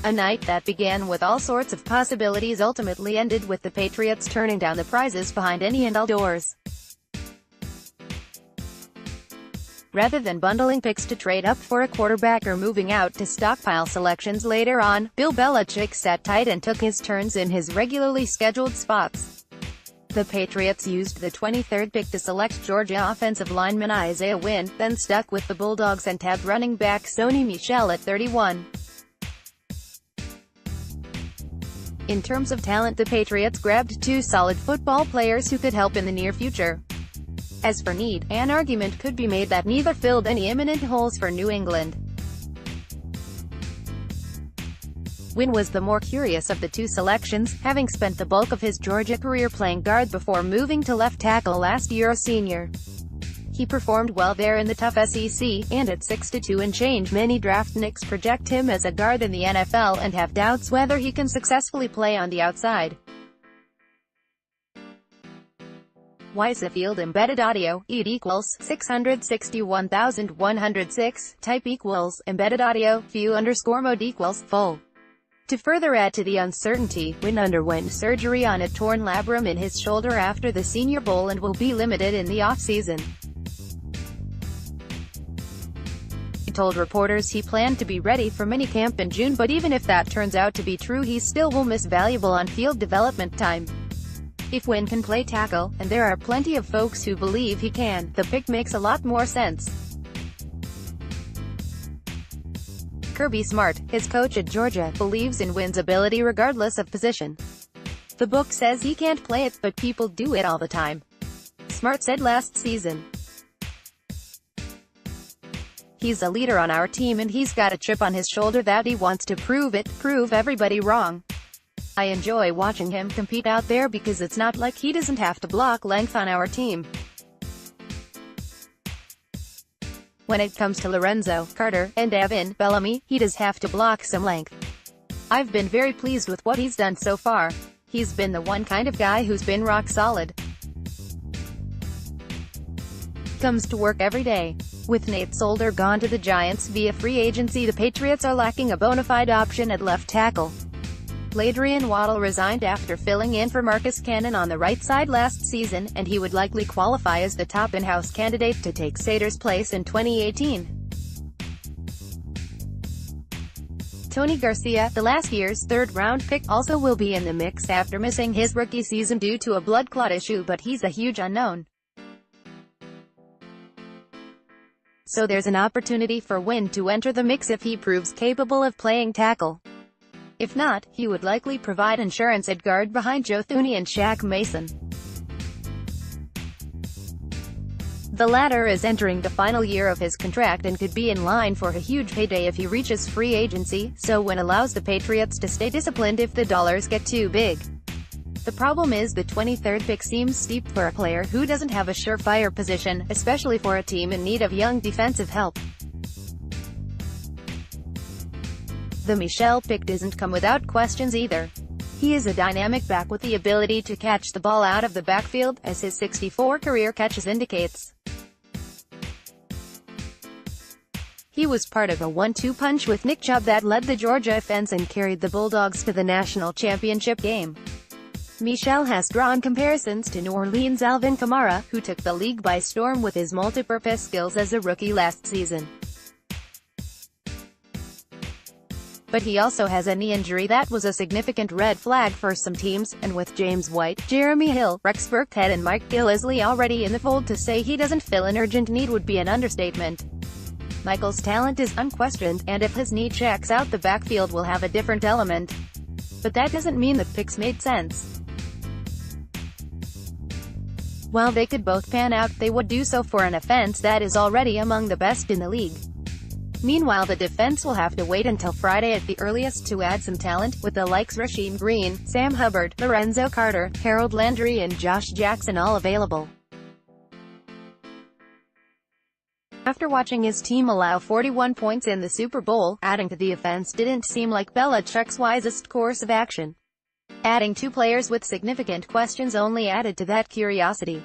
A night that began with all sorts of possibilities ultimately ended with the Patriots turning down the prizes behind any and all doors. Rather than bundling picks to trade up for a quarterback or moving out to stockpile selections later on, Bill Belichick sat tight and took his turns in his regularly scheduled spots. The Patriots used the 23rd pick to select Georgia offensive lineman Isaiah Wynn, then stuck with the Bulldogs and tabbed running back Sony Michel at 31. In terms of talent, the Patriots grabbed two solid football players who could help in the near future. As for need, an argument could be made that neither filled any imminent holes for New England. Wynn was the more curious of the two selections, having spent the bulk of his Georgia career playing guard before moving to left tackle last year as senior. He performed well there in the tough SEC, and at 6'2" and change many draft nicks project him as a guard in the NFL and have doubts whether he can successfully play on the outside. Field embedded audio, ED equals 661,106, type equals embedded audio, view_mode equals full. To further add to the uncertainty, Wynn underwent surgery on a torn labrum in his shoulder after the Senior Bowl and will be limited in the off-season. He told reporters he planned to be ready for minicamp in June, but even if that turns out to be true, he still will miss valuable on-field development time. If Wynn can play tackle, and there are plenty of folks who believe he can, the pick makes a lot more sense. Kirby Smart, his coach at Georgia, believes in Wynn's ability regardless of position. The book says he can't play it, but people do it all the time, Smart said last season. He's a leader on our team and he's got a chip on his shoulder that he wants to prove everybody wrong. I enjoy watching him compete out there because it's not like he doesn't have to block length on our team. When it comes to Lorenzo, Carter, and Evan Bellamy, he does have to block some length. I've been very pleased with what he's done so far. He's been the one kind of guy who's been rock solid. Comes to work every day. With Nate Solder gone to the Giants via free agency, the Patriots are lacking a bona fide option at left tackle. Ladrian Waddle resigned after filling in for Marcus Cannon on the right side last season, and he would likely qualify as the top in-house candidate to take Sater's place in 2018. Tony Garcia, the last year's third-round pick, also will be in the mix after missing his rookie season due to a blood clot issue, but he's a huge unknown. So there's an opportunity for Wynn to enter the mix if he proves capable of playing tackle. If not, he would likely provide insurance at guard behind Joe Thuney and Shaq Mason. The latter is entering the final year of his contract and could be in line for a huge payday if he reaches free agency, so Wynn allows the Patriots to stay disciplined if the dollars get too big. The problem is the 23rd pick seems steep for a player who doesn't have a surefire position, especially for a team in need of young defensive help. The Michel pick doesn't come without questions either. He is a dynamic back with the ability to catch the ball out of the backfield, as his 64 career catches indicates. He was part of a 1-2 punch with Nick Chubb that led the Georgia offense and carried the Bulldogs to the national championship game. Michel has drawn comparisons to New Orleans' Alvin Kamara, who took the league by storm with his multi-purpose skills as a rookie last season. But he also has a knee injury that was a significant red flag for some teams, and with James White, Jeremy Hill, Rex Burkhead and Mike Gillislee already in the fold, to say he doesn't fill an urgent need would be an understatement. Michael's talent is unquestioned, and if his knee checks out, the backfield will have a different element. But that doesn't mean the picks made sense. While they could both pan out, they would do so for an offense that is already among the best in the league. Meanwhile, the defense will have to wait until Friday at the earliest to add some talent, with the likes Rasheem Green, Sam Hubbard, Lorenzo Carter, Harold Landry and Josh Jackson all available. After watching his team allow 41 points in the Super Bowl, adding to the offense didn't seem like Belichick's wisest course of action. Adding two players with significant questions only added to that curiosity.